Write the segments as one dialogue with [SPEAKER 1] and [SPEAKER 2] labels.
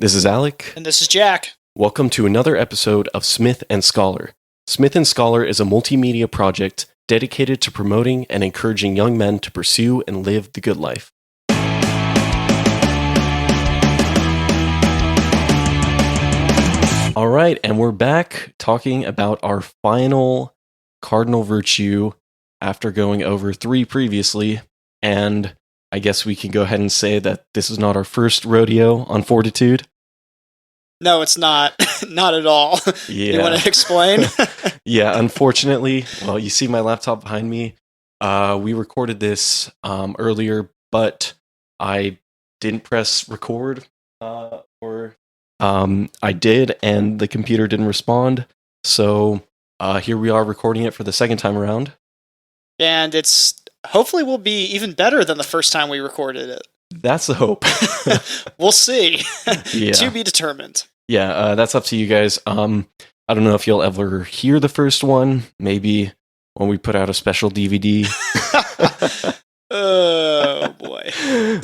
[SPEAKER 1] This is Alec.
[SPEAKER 2] And this is Jack.
[SPEAKER 1] Welcome to another episode of Smith and Scholar. Smith and Scholar is a multimedia project dedicated to promoting and encouraging young men to pursue and live the good life. All right, and we're back talking about our final cardinal virtue after going over 3 previously, and I guess we can go ahead and say that this is not our first rodeo on Fortitude.
[SPEAKER 2] No, it's not. Not at all.
[SPEAKER 1] Yeah.
[SPEAKER 2] You want to explain?
[SPEAKER 1] Yeah, unfortunately, well, you see my laptop behind me. We recorded this earlier, but I didn't press record, or I did, and the computer didn't respond. So here we are recording it for the second time around.
[SPEAKER 2] And it's hopefully will be even better than the first time we recorded it.
[SPEAKER 1] That's the hope.
[SPEAKER 2] We'll see.
[SPEAKER 1] Yeah.
[SPEAKER 2] To be determined.
[SPEAKER 1] Yeah, that's up to you guys. I don't know if you'll ever hear the first one. Maybe when we put out a special DVD.
[SPEAKER 2] Oh, boy.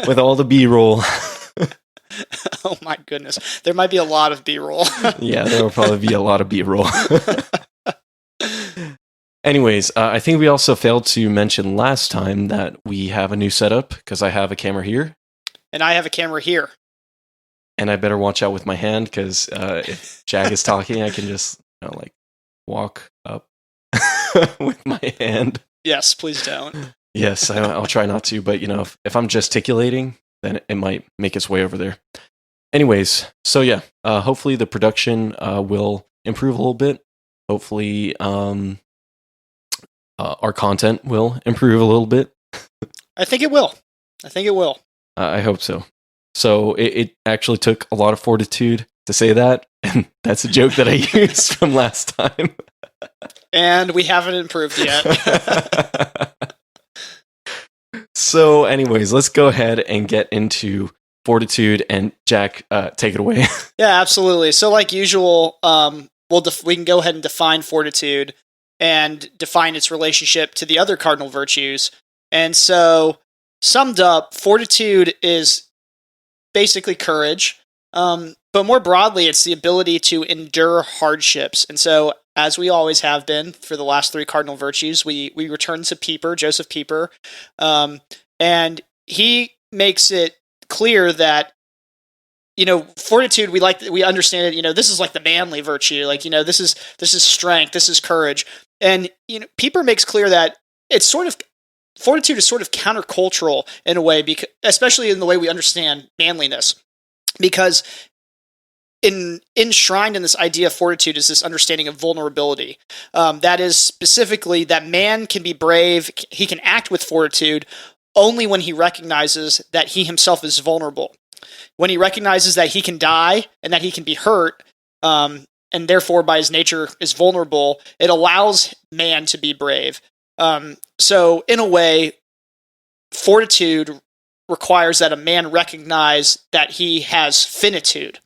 [SPEAKER 1] With all the B-roll.
[SPEAKER 2] Oh, my goodness. There might be a lot of B-roll.
[SPEAKER 1] Yeah, there will probably be a lot of B-roll. Anyways, I think we also failed to mention last time that we have a new setup, because I have a camera here.
[SPEAKER 2] And I have a camera here.
[SPEAKER 1] And I better watch out with my hand, because if Jack is talking, I can just walk up with my hand.
[SPEAKER 2] Yes, please don't.
[SPEAKER 1] Yes, I'll try not to, but if I'm gesticulating, then it might make its way over there. Anyways, so yeah, hopefully the production will improve a little bit. Hopefully our content will improve a little bit.
[SPEAKER 2] I think it will.
[SPEAKER 1] I hope so. So it actually took a lot of fortitude to say that, and that's a joke that I used from last time.
[SPEAKER 2] And we haven't improved yet.
[SPEAKER 1] So anyways, let's go ahead and get into Fortitude, and Jack, take it away.
[SPEAKER 2] Yeah, absolutely. So like usual, we can go ahead and define Fortitude and define its relationship to the other cardinal virtues. And so, summed up, Fortitude is basically courage, but more broadly, it's the ability to endure hardships. And so, as we always have been for the last 3 cardinal virtues, we return to Joseph Pieper, and he makes it clear that fortitude, we understand it. This is like the manly virtue. This is strength. This is courage. And Pieper makes clear that it's fortitude is sort of countercultural in a way, because, especially in the way we understand manliness, because enshrined in this idea of fortitude is this understanding of vulnerability. That is specifically that man can be brave. He can act with fortitude only when he recognizes that he himself is vulnerable. When he recognizes that he can die and that he can be hurt, and therefore by his nature is vulnerable, it allows man to be brave. So in a way, fortitude requires that a man recognize that he has finitude,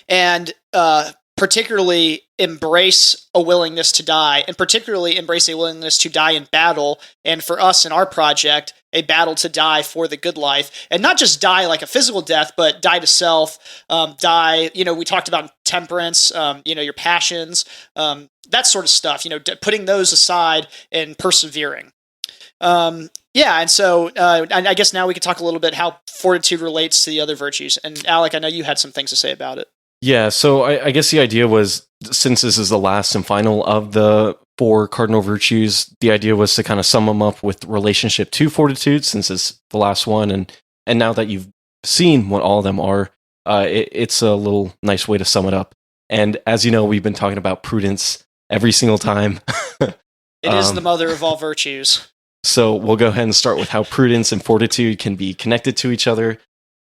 [SPEAKER 2] and particularly embrace a willingness to die, and particularly embrace a willingness to die in battle, and for us in our project, a battle to die for the good life, and not just die like a physical death, but die to self, die, we talked about temperance, your passions, that sort of stuff, putting those aside and persevering. And so I guess now we could talk a little bit how fortitude relates to the other virtues. And Alec, I know you had some things to say about it.
[SPEAKER 1] Yeah, so I guess the idea was, since this is the last and final of the 4 cardinal virtues, the idea was to kind of sum them up with relationship to fortitude, since it's the last one. And now that you've seen what all of them are, it's a little nice way to sum it up. And as you know, we've been talking about prudence every single time.
[SPEAKER 2] It is the mother of all virtues.
[SPEAKER 1] So we'll go ahead and start with how prudence and fortitude can be connected to each other.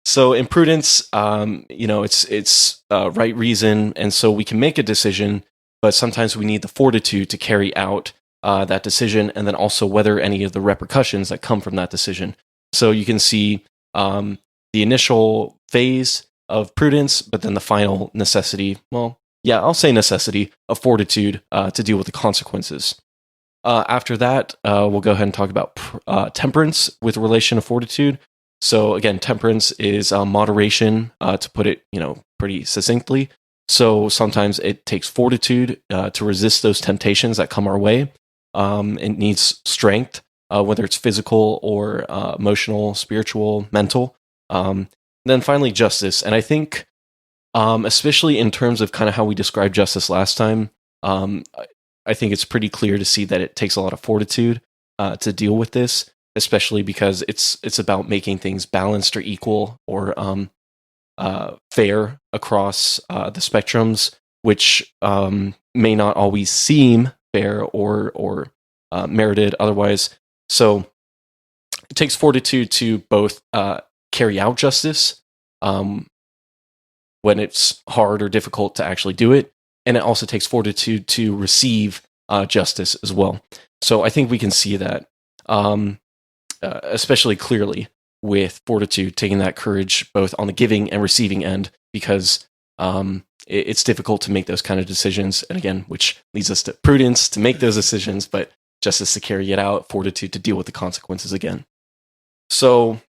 [SPEAKER 1] So in prudence, it's right reason, and so we can make a decision, but sometimes we need the fortitude to carry out that decision, and then also weather any of the repercussions that come from that decision. So you can see the initial phase of prudence, but then the final necessity, I'll say necessity of fortitude to deal with the consequences. After that, we'll go ahead and talk about temperance with relation to fortitude. So again, temperance is moderation, to put it, pretty succinctly. So sometimes it takes fortitude to resist those temptations that come our way. It needs strength, whether it's physical or emotional, spiritual, mental. Then finally, justice. And I think, especially in terms of kind of how we described justice last time, I think it's pretty clear to see that it takes a lot of fortitude to deal with this, especially because it's about making things balanced or equal or fair across the spectrums, which may not always seem fair or merited otherwise. So it takes fortitude to both carry out justice when it's hard or difficult to actually do it, and it also takes fortitude to receive justice as well. So I think we can see that especially clearly with fortitude, taking that courage both on the giving and receiving end, because it's difficult to make those kind of decisions. And again, which leads us to prudence to make those decisions, but justice to carry it out, fortitude to deal with the consequences again. So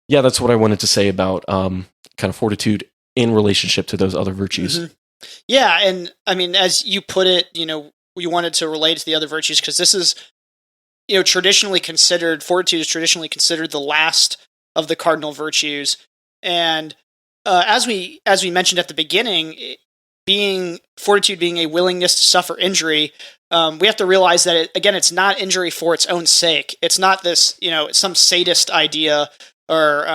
[SPEAKER 1] yeah, that's what I wanted to say about kind of fortitude in relationship to those other virtues.
[SPEAKER 2] Mm-hmm. Yeah, and I mean, as you put it, you wanted to relate to the other virtues because this is, traditionally considered, fortitude is traditionally considered the last of the cardinal virtues. And as we mentioned at the beginning, fortitude being a willingness to suffer injury, we have to realize that it's not injury for its own sake. It's not this, some sadist idea or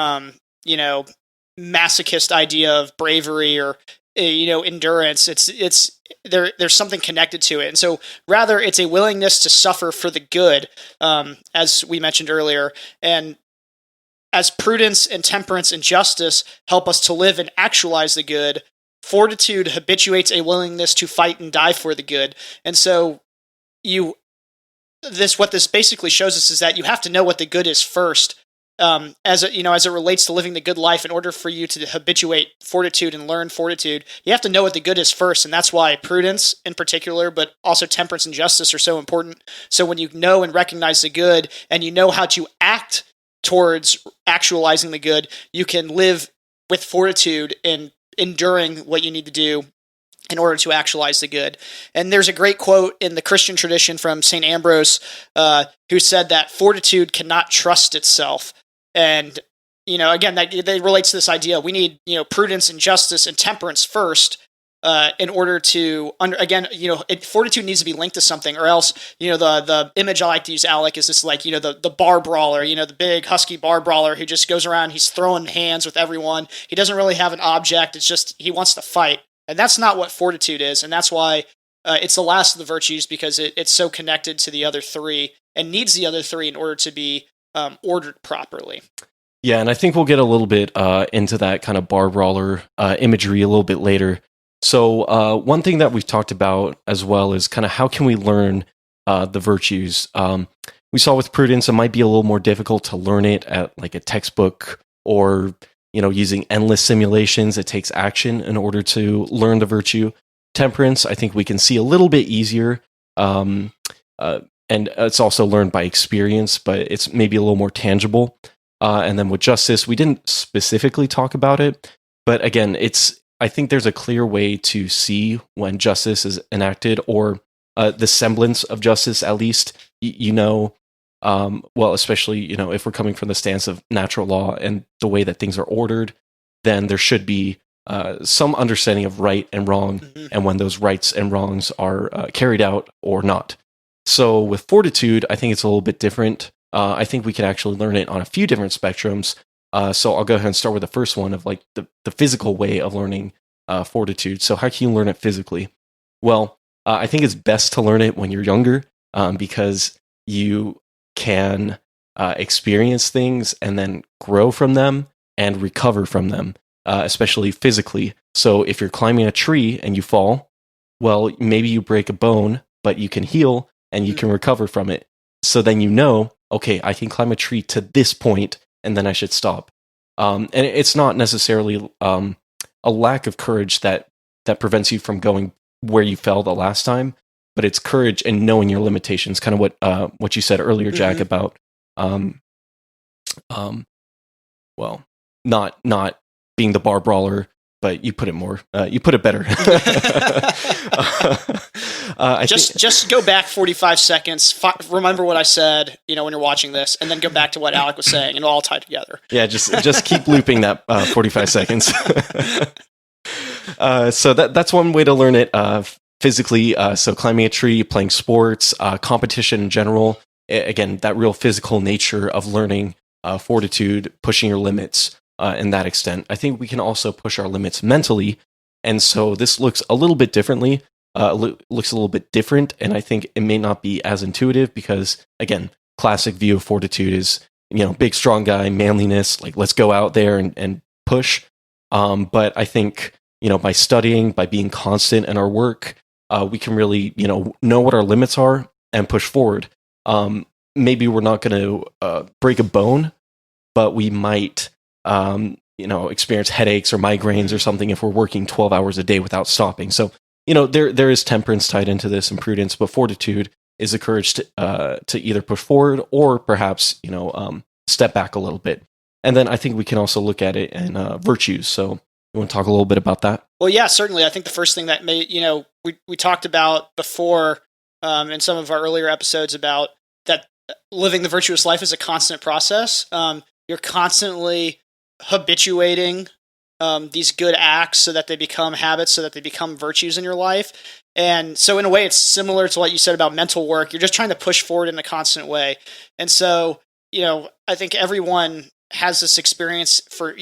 [SPEAKER 2] masochist idea of bravery or endurance. There's something connected to it, and so rather it's a willingness to suffer for the good, as we mentioned earlier. And as prudence and temperance and justice help us to live and actualize the good, fortitude habituates a willingness to fight and die for the good. And so what this basically shows us is that you have to know what the good is first, as it relates to living the good life. In order for you to habituate fortitude and learn fortitude, you have to know what the good is first, and that's why prudence in particular, but also temperance and justice are so important. So when you know and recognize the good, and you know how to act towards actualizing the good, you can live with fortitude in enduring what you need to do in order to actualize the good. And there's a great quote in the Christian tradition from St. Ambrose, who said that fortitude cannot trust itself. And, again, that relates to this idea. We need, prudence and justice and temperance first, in order to, fortitude needs to be linked to something, or else, the image I like to use, Alec, is this like, the bar brawler, the big husky bar brawler who just goes around, he's throwing hands with everyone. He doesn't really have an object. It's just, he wants to fight. And that's not what fortitude is. And that's why it's the last of the virtues, because it's so connected to the other three and needs the other three in order to be ordered properly.
[SPEAKER 1] Yeah, and I think we'll get a little bit into that kind of bar brawler imagery a little bit later. So one thing that we've talked about as well is kind of how can we learn the virtues. We saw with prudence, it might be a little more difficult to learn it at like a textbook or using endless simulations. It takes action in order to learn the virtue. Temperance, I think we can see a little bit easier. And it's also learned by experience, but it's maybe a little more tangible. And then with justice, we didn't specifically talk about it, but again, I think there's a clear way to see when justice is enacted, or the semblance of justice, at least. Well, especially if we're coming from the stance of natural law and the way that things are ordered, then there should be some understanding of right and wrong, and when those rights and wrongs are carried out or not. So with fortitude, I think it's a little bit different. I think we can actually learn it on a few different spectrums. So I'll go ahead and start with the first one of like the physical way of learning fortitude. So how can you learn it physically? Well, I think it's best to learn it when you're younger, because you can experience things and then grow from them and recover from them, especially physically. So if you're climbing a tree and you fall, well, maybe you break a bone, but you can heal and you can recover from it. So then okay, I can climb a tree to this point, and then I should stop. And it's not necessarily a lack of courage that prevents you from going where you fell the last time, but it's courage and knowing your limitations. Kind of what you said earlier, Jack, about well, not being the bar brawler, but you put it more, you put it better.
[SPEAKER 2] Just go back 45 seconds. Remember what I said, when you're watching this, and then go back to what Alec was saying, and it'll all tie together.
[SPEAKER 1] Yeah, just keep looping that 45 seconds. So that's one way to learn it physically. So climbing a tree, playing sports, competition in general. Again, that real physical nature of learning fortitude, pushing your limits in that extent. I think we can also push our limits mentally. And so this looks a little bit differently. Looks a little bit different. And I think it may not be as intuitive because, again, classic view of fortitude is, big, strong guy, manliness, like let's go out there and push. But I think, by studying, by being constant in our work, we can really, know what our limits are and push forward. Maybe we're not going to break a bone, but we might, experience headaches or migraines or something if we're working 12 hours a day without stopping. So, there is temperance tied into this and prudence, but fortitude is the courage to either push forward or perhaps, step back a little bit. And then I think we can also look at it in virtues. So you want to talk a little bit about that?
[SPEAKER 2] Well, yeah, certainly. I think the first thing that we talked about before in some of our earlier episodes about that living the virtuous life is a constant process. You're constantly habituating these good acts so that they become habits, so that they become virtues in your life. And so in a way, it's similar to what you said about mental work. You're just trying to push forward in a constant way. And so, I think everyone has this experience for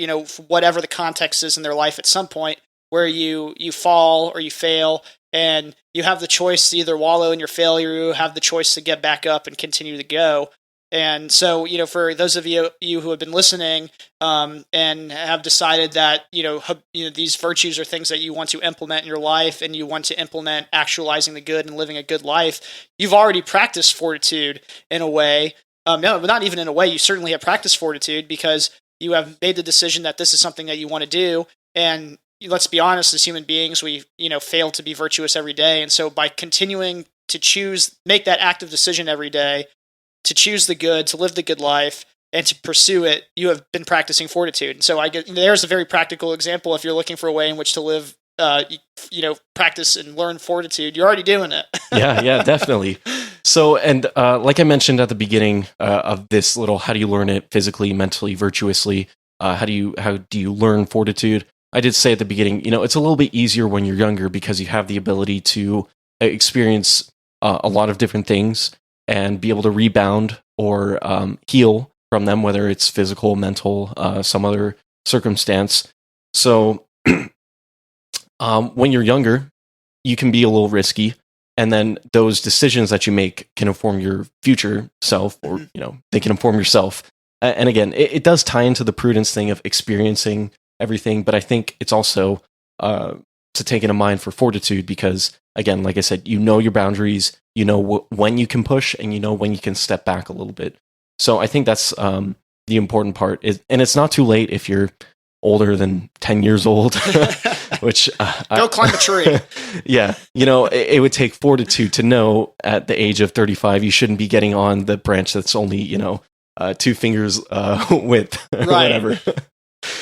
[SPEAKER 2] whatever the context is in their life at some point where you fall or you fail, and you have the choice to either wallow in your failure, or you have the choice to get back up and continue to go. And so, for those of you who have been listening and have decided that these virtues are things that you want to implement in your life, and you want to implement actualizing the good and living a good life, you've already practiced fortitude in a way. No, not even in a way. You certainly have practiced fortitude because you have made the decision that this is something that you want to do. And let's be honest, as human beings, we fail to be virtuous every day. And so by continuing to make that active decision every day, to choose the good, to live the good life, and to pursue it, you have been practicing fortitude. And so there's a very practical example. If you're looking for a way in which to live, practice and learn fortitude, you're already doing it.
[SPEAKER 1] Yeah, definitely. So, and like I mentioned at the beginning of this little, how do you learn it physically, mentally, virtuously? How do you learn fortitude? I did say at the beginning, it's a little bit easier when you're younger because you have the ability to experience a lot of different things and be able to rebound or heal from them, whether it's physical, mental, some other circumstance. So when you're younger, you can be a little risky, and then those decisions that you make can inform your future self, or they can inform yourself. And again, it does tie into the prudence thing of experiencing everything, but I think it's also to take into mind for fortitude because, again, like I said, your boundaries, when you can push, and when you can step back a little bit. So I think that's the important part. And it's not too late if you're older than 10 years old, which
[SPEAKER 2] go climb a tree.
[SPEAKER 1] Yeah. It would take fortitude to know at the age of 35, you shouldn't be getting on the branch that's only, 2 fingers width or
[SPEAKER 2] right.
[SPEAKER 1] whatever.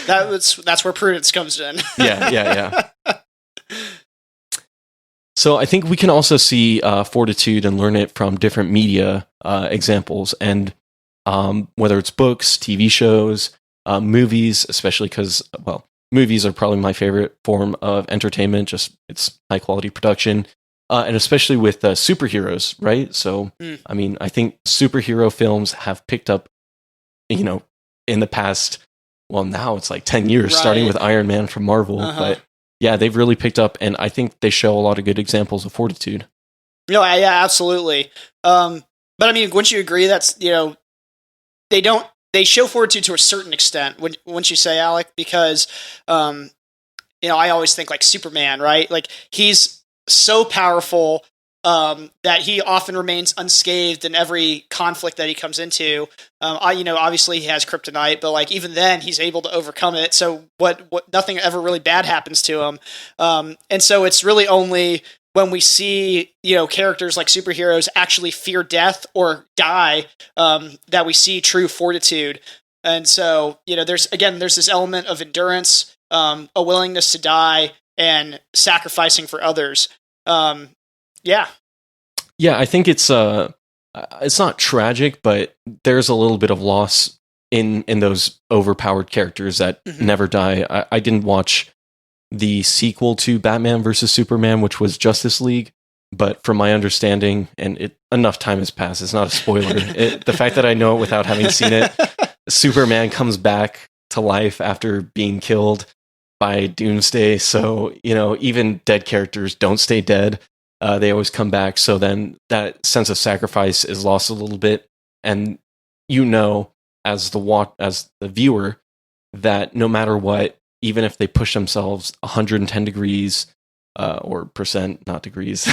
[SPEAKER 2] That's where prudence comes in.
[SPEAKER 1] Yeah. So I think we can also see fortitude and learn it from different media examples, and whether it's books, TV shows, movies, especially because, movies are probably my favorite form of entertainment. Just it's high quality production, and especially with superheroes, right? So, I mean, I think superhero films have picked up, in the past. Well, now it's like 10 years,
[SPEAKER 2] right.
[SPEAKER 1] Starting with Iron Man from Marvel, but yeah, they've really picked up, and I think they show a lot of good examples of fortitude.
[SPEAKER 2] No, yeah, absolutely. But I mean, wouldn't you agree that's they show fortitude to a certain extent? Wouldn't you say, Alec? Because I always think like Superman, right? Like he's so powerful that he often remains unscathed in every conflict that he comes into. Obviously he has kryptonite, but like even then he's able to overcome it. So nothing ever really bad happens to him. And so it's really only when we see, characters like superheroes actually fear death or die, that we see true fortitude. And so, there's this element of endurance, a willingness to die, and sacrificing for others. Yeah.
[SPEAKER 1] Yeah, I think it's not tragic, but there's a little bit of loss in those overpowered characters that never die. I didn't watch the sequel to Batman versus Superman, which was Justice League, but from my understanding, and enough time has passed, it's not a spoiler. The fact that I know it without having seen it, Superman comes back to life after being killed by Doomsday. So, even dead characters don't stay dead. They always come back. So then that sense of sacrifice is lost a little bit. And as the viewer, that no matter what, even if they push themselves 110 degrees, or percent, not degrees,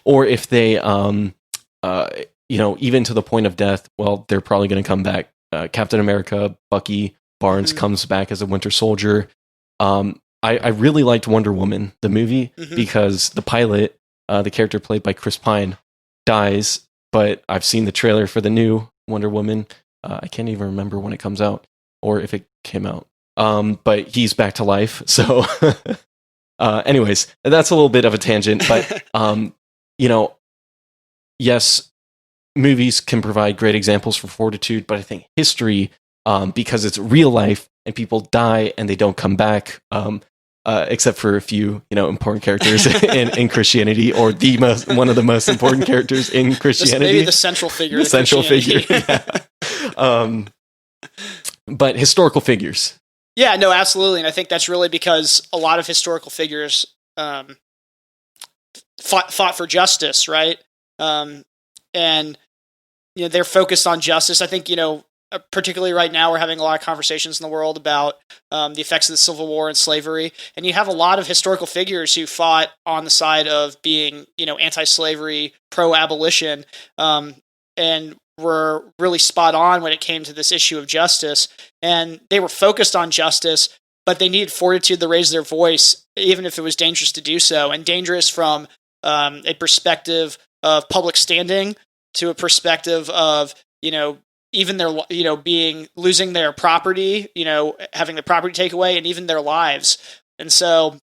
[SPEAKER 1] or if they, even to the point of death, well, they're probably going to come back. Captain America, Bucky Barnes comes back as a Winter Soldier. I really liked Wonder Woman, the movie, because the pilot, the character played by Chris Pine, dies, but I've seen the trailer for the new Wonder Woman. I can't even remember when it comes out or if it came out. But he's back to life. So anyways, that's a little bit of a tangent, but yes, movies can provide great examples for fortitude, but I think history, because it's real life and people die and they don't come back, except for a few, important characters in Christianity, or one of the most important characters in Christianity.
[SPEAKER 2] Maybe the central figure.
[SPEAKER 1] The central figure. Yeah. But historical figures.
[SPEAKER 2] Yeah, no, absolutely. And I think that's really because a lot of historical figures fought for justice, right? And they're focused on justice. I think, particularly right now, we're having a lot of conversations in the world about the effects of the Civil War and slavery. And you have a lot of historical figures who fought on the side of being, anti-slavery, pro-abolition, and were really spot on when it came to this issue of justice. And they were focused on justice, but they needed fortitude to raise their voice, even if it was dangerous to do so, and dangerous from a perspective of public standing to a perspective of, even their, losing their property, having the property take away, and even their lives. And so,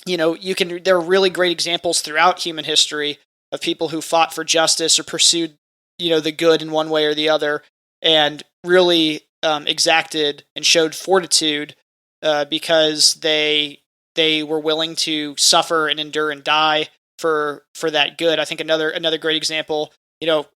[SPEAKER 2] there are really great examples throughout human history of people who fought for justice or pursued, the good in one way or the other, and really exacted and showed fortitude because they were willing to suffer and endure and die for that good. I think another great example,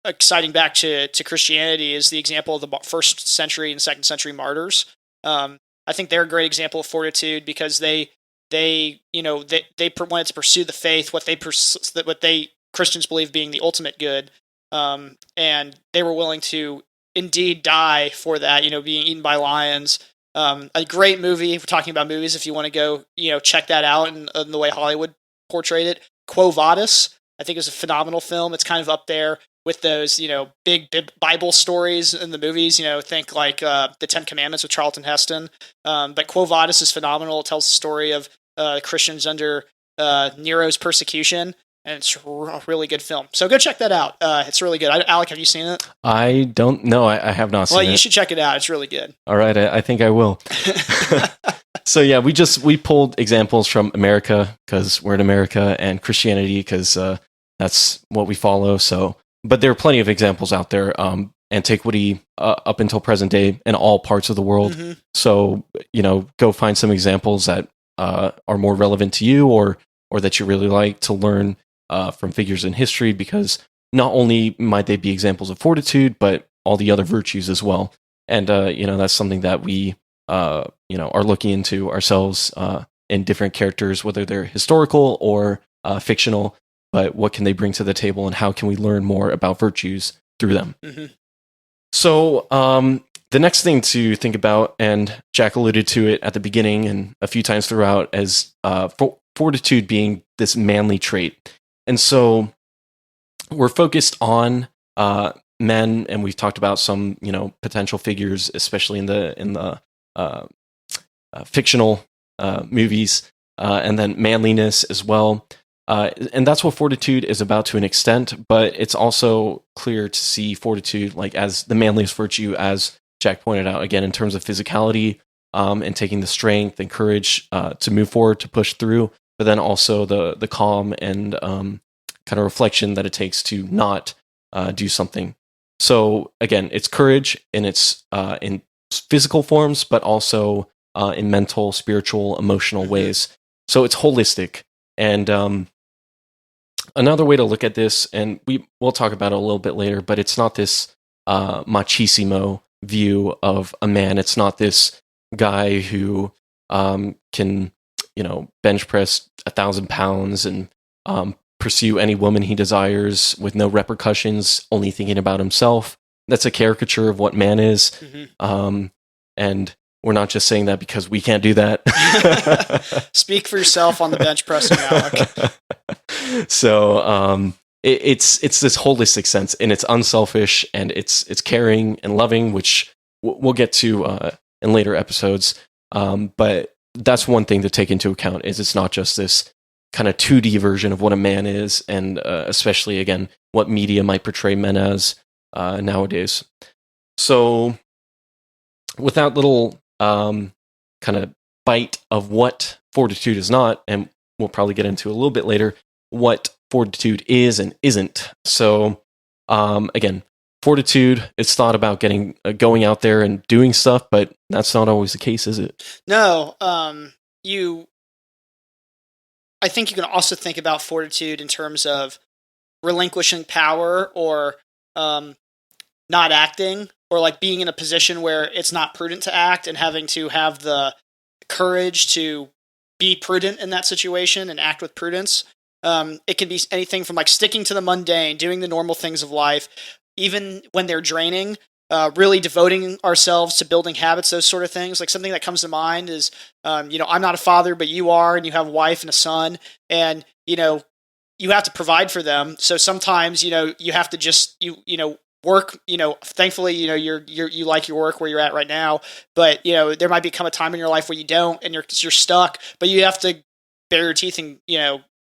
[SPEAKER 2] exciting back to Christianity, is the example of the first century and second century martyrs. I think they're a great example of fortitude because they wanted to pursue the faith, what they Christians believe being the ultimate good, and they were willing to indeed die for that. Being eaten by lions. A great movie. We're talking about movies. If you want to go, check that out in the way Hollywood portrayed it. Quovatus, I think, is a phenomenal film. It's kind of up there with those, big Bible stories in the movies. Think like the Ten Commandments with Charlton Heston. But Quovatus is phenomenal. It tells the story of Christians under Nero's persecution, and it's a really good film. So go check that out. It's really good. Alec, have you seen it?
[SPEAKER 1] I don't know. I have not seen it.
[SPEAKER 2] Well, you should check it out. It's really good.
[SPEAKER 1] All right. I think I will. So yeah, we pulled examples from America because we're in America, and Christianity because that's what we follow. So, but there are plenty of examples out there. Antiquity up until present day in all parts of the world. Mm-hmm. So go find some examples that are more relevant to you, or that you really like to learn from figures in history, because not only might they be examples of fortitude, but all the other virtues as well. And that's something that we are looking into ourselves in different characters, whether they're historical or fictional. But what can they bring to the table, and how can we learn more about virtues through them? Mm-hmm. So the next thing to think about, and Jack alluded to it at the beginning and a few times throughout, is fortitude being this manly trait. And so we're focused on men, and we've talked about some, potential figures, especially in the fictional movies, and then manliness as well. And that's what fortitude is about to an extent, but it's also clear to see fortitude like as the manliest virtue as Jack pointed out, again, in terms of physicality, and taking the strength and courage to move forward, to push through, but then also the calm and kind of reflection that it takes to not do something. So again, it's courage, and it's in physical forms, but also in mental, spiritual, emotional ways. So it's holistic. And another way to look at this, and we'll talk about it a little bit later, but it's not this machismo view of a man. It's not this guy who can, bench press 1,000 pounds and pursue any woman he desires with no repercussions, only thinking about himself. That's a caricature of what man is. And we're not just saying that because we can't do that.
[SPEAKER 2] Speak for yourself on the bench pressing, Alec.
[SPEAKER 1] So it's this holistic sense, and it's unselfish, and it's caring and loving, which we'll get to in later episodes. But that's one thing to take into account, is it's not just this kind of 2D version of what a man is, and especially, again, what media might portray men as nowadays. So with that little kind of bite of what Fortitude is not, and we'll probably get into a little bit later what Fortitude is and isn't. So again, Fortitude, it's thought about going out there and doing stuff, but that's not always the case, is it?
[SPEAKER 2] No. I think you can also think about Fortitude in terms of relinquishing power, or not acting, or like being in a position where it's not prudent to act, and having to have the courage to be prudent in that situation and act with prudence. It can be anything from like sticking to the mundane, doing the normal things of life, even when they're draining, really devoting ourselves to building habits, those sort of things. Like something that comes to mind is, I'm not a father, but you are, and you have a wife and a son, and, you have to provide for them. So sometimes, you have to just, work, thankfully, you like your work where you're at right now, but, there might become a time in your life where you don't, and you're stuck, but you have to bare your teeth and,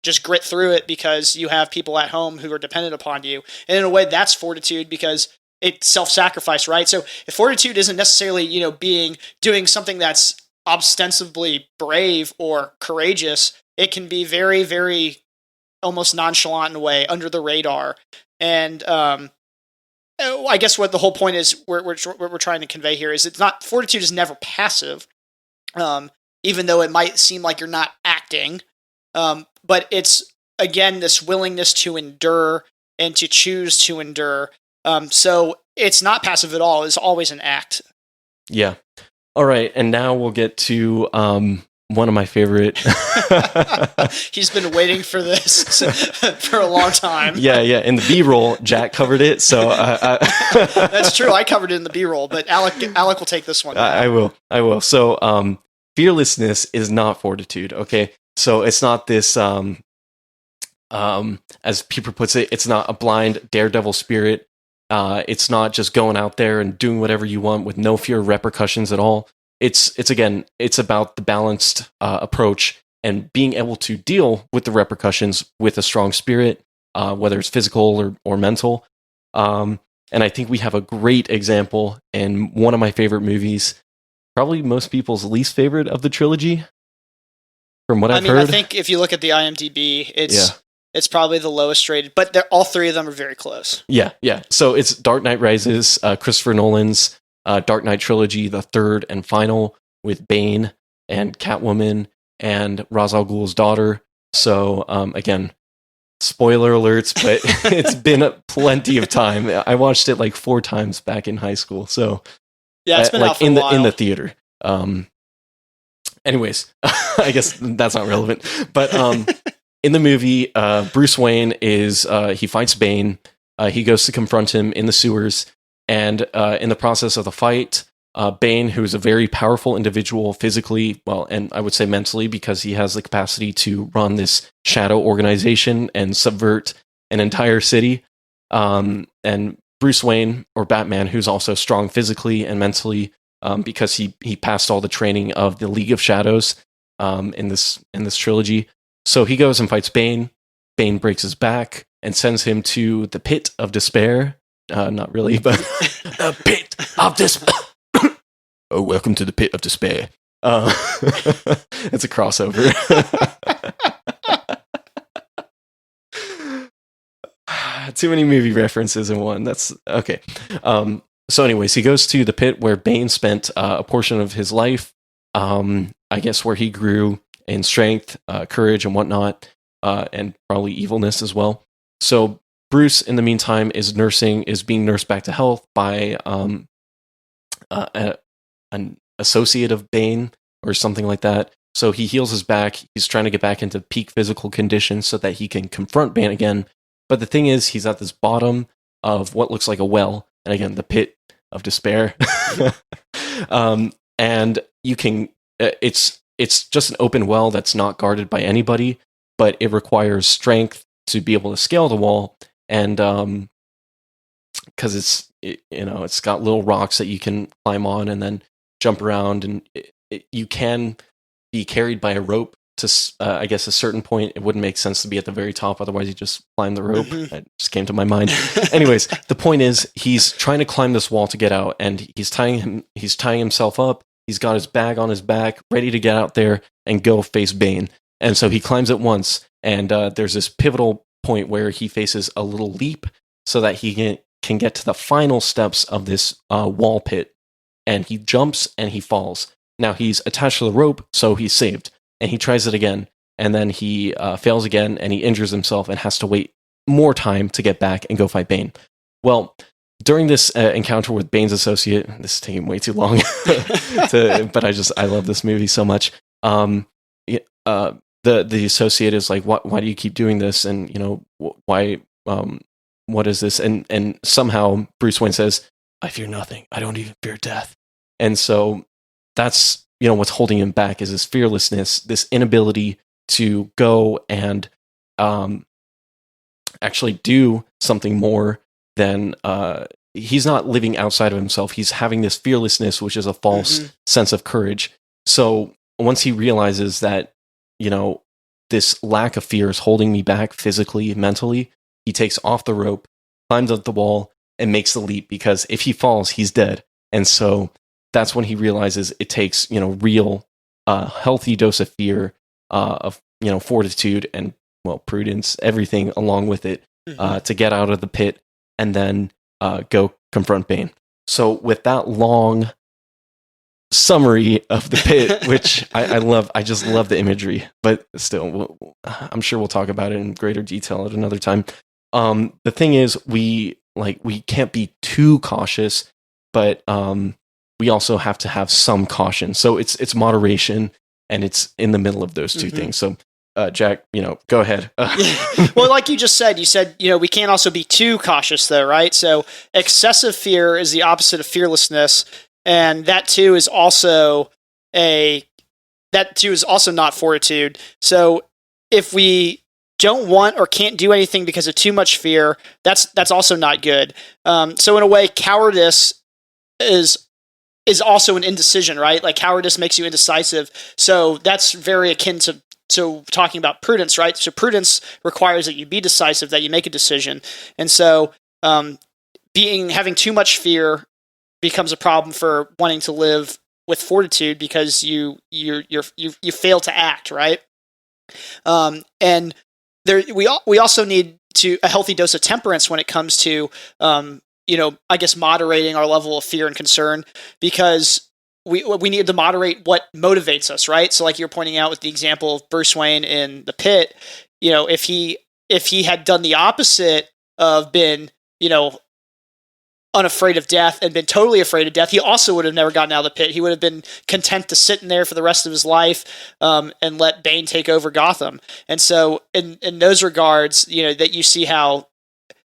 [SPEAKER 2] just grit through it, because you have people at home who are dependent upon you. And in a way, that's Fortitude, because it's self-sacrifice, right? So if Fortitude isn't necessarily, doing something that's ostensibly brave or courageous, it can be very, very almost nonchalant in a way, under the radar. And I guess what the whole point is, we're trying to convey here, is Fortitude is never passive, even though it might seem like you're not acting. But it's, again, this willingness to endure and to choose to endure. So it's not passive at all. It's always an act.
[SPEAKER 1] Yeah. All right. And now we'll get to one of my favorite.
[SPEAKER 2] He's been waiting for this for a long time.
[SPEAKER 1] Yeah. In the B-roll, Jack covered it. So
[SPEAKER 2] that's true. I covered it in the B-roll, but Alec will take this one.
[SPEAKER 1] I will. So fearlessness is not Fortitude. Okay. So it's not this, as Pieper puts it, it's not a blind daredevil spirit. It's not just going out there and doing whatever you want with no fear of repercussions at all. It's about the balanced approach, and being able to deal with the repercussions with a strong spirit, whether it's physical or mental. And I think we have a great example in one of my favorite movies, probably most people's least favorite of the trilogy. From what I've heard.
[SPEAKER 2] I think if you look at the IMDb, it's probably the lowest rated, but all three of them are very close.
[SPEAKER 1] Yeah. So it's Dark Knight Rises, Christopher Nolan's Dark Knight trilogy, the third and final, with Bane and Catwoman and Ra's al Ghul's daughter. So again, spoiler alerts, but it's been plenty of time. I watched it like 4 times back in high school. So
[SPEAKER 2] yeah, it's been
[SPEAKER 1] like
[SPEAKER 2] out for a while.
[SPEAKER 1] in the theater. Anyways, I guess that's not relevant. But in the movie, Bruce Wayne he fights Bane. He goes to confront him in the sewers. And in the process of the fight, Bane, who's a very powerful individual physically, and I would say mentally, because he has the capacity to run this shadow organization and subvert an entire city. And Bruce Wayne, or Batman, who's also strong physically and mentally, because he passed all the training of the League of Shadows in this trilogy. So he goes and fights Bane. Bane breaks his back and sends him to the pit of despair. Not really, but the pit of despair. "Oh, welcome to the pit of despair." It's a crossover. Too many movie references in one. That's okay. So anyways, he goes to the pit where Bane spent a portion of his life. I guess where he grew in strength, courage, and whatnot, and probably evilness as well. So Bruce, in the meantime, is being nursed back to health by an associate of Bane or something like that. So he heals his back. He's trying to get back into peak physical condition so that he can confront Bane again. But the thing is, he's at this bottom of what looks like a well, and again, the pit of despair. And you can, it's just an open well that's not guarded by anybody, but it requires strength to be able to scale the wall, and because it's got little rocks that you can climb on and then jump around, and you can be carried by a rope to I guess a certain point. It wouldn't make sense to be at the very top, otherwise you just climb the rope. That just came to my mind. Anyways, the point is he's trying to climb this wall to get out, and he's tying himself up. He's got his bag on his back, ready to get out there and go face Bane. And so he climbs it once, and there's this pivotal point where he faces a little leap so that he can get to the final steps of this wall pit, and he jumps and he falls. Now he's attached to the rope, so he's saved. And he tries it again, and then he fails again, and he injures himself and has to wait more time to get back and go fight Bane. Well, during this encounter with Bane's associate, this is taking way too long, but I love this movie so much. The associate is like, why do you keep doing this? And why? What is this? And somehow Bruce Wayne says, "I fear nothing. I don't even fear death." And so that's what's holding him back is his fearlessness, this inability to go and actually do something more than he's not living outside of himself. He's having this fearlessness, which is a false sense of courage. So once he realizes that, this lack of fear is holding me back physically, mentally, he takes off the rope, climbs up the wall, and makes the leap, because if he falls, he's dead. And so that's when he realizes it takes, real healthy dose of fear, of, fortitude and, prudence, everything along with it, to get out of the pit and then go confront Bane. So with that long summary of the pit, which I love, I just love the imagery, but still, I'm sure we'll talk about it in greater detail at another time. The thing is, we can't be too cautious, but we also have to have some caution. So it's moderation, and it's in the middle of those two things. So Jack, go ahead.
[SPEAKER 2] Well, like you said, we can't also be too cautious though, right? So excessive fear is the opposite of fearlessness, and that too is also not fortitude. So if we don't want or can't do anything because of too much fear, that's also not good. So in a way, cowardice is also an indecision, right? Like cowardice makes you indecisive. So that's very akin to talking about prudence, right? So prudence requires that you be decisive, that you make a decision. And so having too much fear becomes a problem for wanting to live with fortitude, because you fail to act, right? And we also need a healthy dose of temperance when it comes to I guess moderating our level of fear and concern, because we need to moderate what motivates us, right? So like you're pointing out with the example of Bruce Wayne in the pit, if he had done the opposite of been, unafraid of death and been totally afraid of death, he also would have never gotten out of the pit. He would have been content to sit in there for the rest of his life, and let Bane take over Gotham. And so in those regards, that you see how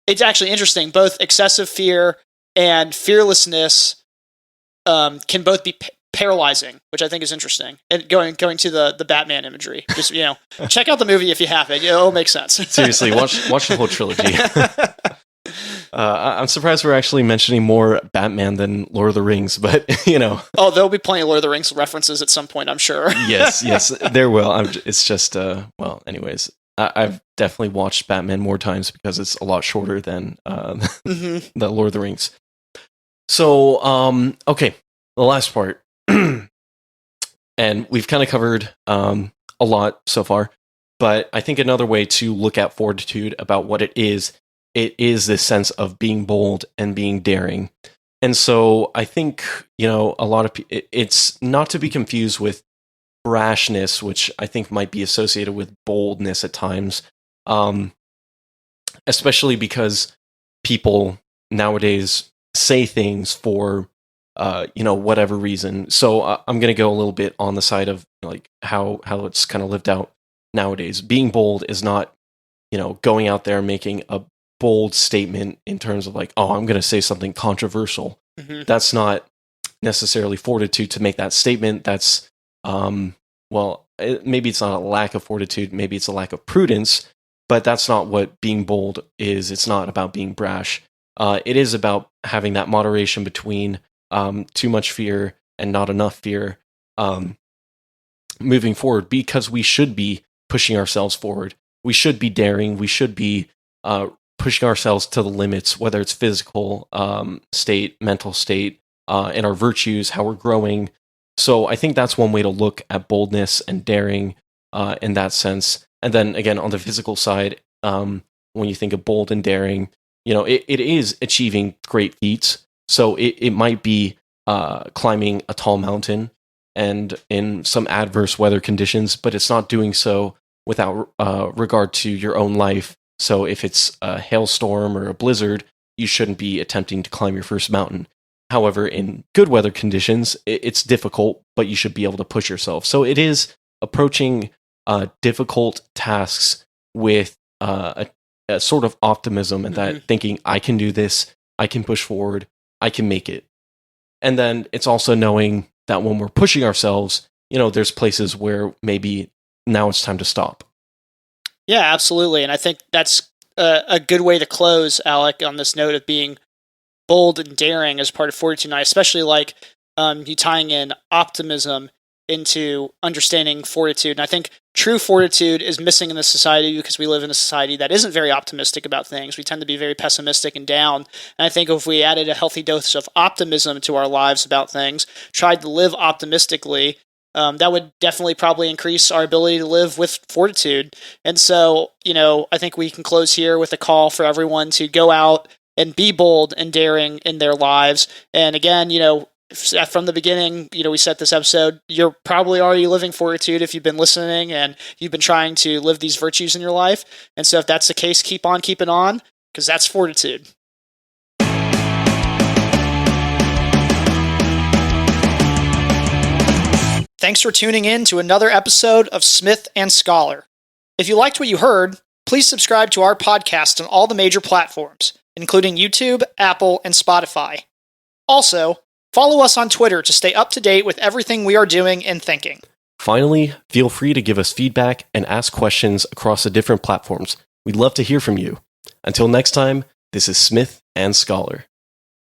[SPEAKER 2] it's actually interesting. Both excessive fear and fearlessness can both be paralyzing, which I think is interesting. And going to the Batman imagery, just check out the movie if you haven't. It'll make sense.
[SPEAKER 1] Seriously, watch the whole trilogy. I'm surprised we're actually mentioning more Batman than Lord of the Rings, but
[SPEAKER 2] Oh, there'll be plenty of Lord of the Rings references at some point, I'm sure.
[SPEAKER 1] yes, there will. It's just anyways. I've definitely watched Batman more times because it's a lot shorter than the Lord of the Rings. So, okay, the last part. And we've kind of covered a lot so far, but I think another way to look at fortitude about what it is this sense of being bold and being daring. And so I think, a lot of it's not to be confused with brashness, which I think might be associated with boldness at times, especially because people nowadays say things for whatever reason. So I'm going to go a little bit on the side of like how it's kind of lived out nowadays. Being bold is not, going out there and making a bold statement in terms of like, oh, I'm going to say something controversial. Mm-hmm. That's not necessarily fortitude to make that statement. That's, maybe it's not a lack of fortitude. Maybe it's a lack of prudence, but that's not what being bold is. It's not about being brash. It is about having that moderation between too much fear and not enough fear moving forward, because we should be pushing ourselves forward. We should be daring. We should be pushing ourselves to the limits, whether it's physical state, mental state, and our virtues, how we're growing. So I think that's one way to look at boldness and daring in that sense. And then again, on the physical side, when you think of bold and daring, it is achieving great feats. So it might be climbing a tall mountain and in some adverse weather conditions, but it's not doing so without regard to your own life. So if it's a hailstorm or a blizzard, you shouldn't be attempting to climb your first mountain. However, in good weather conditions, it's difficult, but you should be able to push yourself. So it is approaching difficult tasks with a sort of optimism and that thinking, I can do this, I can push forward, I can make it. And then it's also knowing that when we're pushing ourselves, there's places where maybe now it's time to stop.
[SPEAKER 2] Yeah, absolutely. And I think that's a good way to close, Alec, on this note of being bold and daring as part of Fortitude. And I especially like you tying in optimism into understanding fortitude. And I think true fortitude is missing in this society because we live in a society that isn't very optimistic about things. We tend to be very pessimistic and down. And I think if we added a healthy dose of optimism to our lives about things, tried to live optimistically, that would definitely probably increase our ability to live with fortitude. And so, I think we can close here with a call for everyone to go out and be bold and daring in their lives. And again, from the beginning, we set this episode, you're probably already living fortitude if you've been listening and you've been trying to live these virtues in your life. And so if that's the case, keep on keeping on, because that's fortitude. Thanks for tuning in to another episode of Smith and Scholar. If you liked what you heard, please subscribe to our podcast on all the major platforms, including YouTube, Apple, and Spotify. Also, follow us on Twitter to stay up to date with everything we are doing and thinking.
[SPEAKER 1] Finally, feel free to give us feedback and ask questions across the different platforms. We'd love to hear from you. Until next time, this is Smith and Scholar.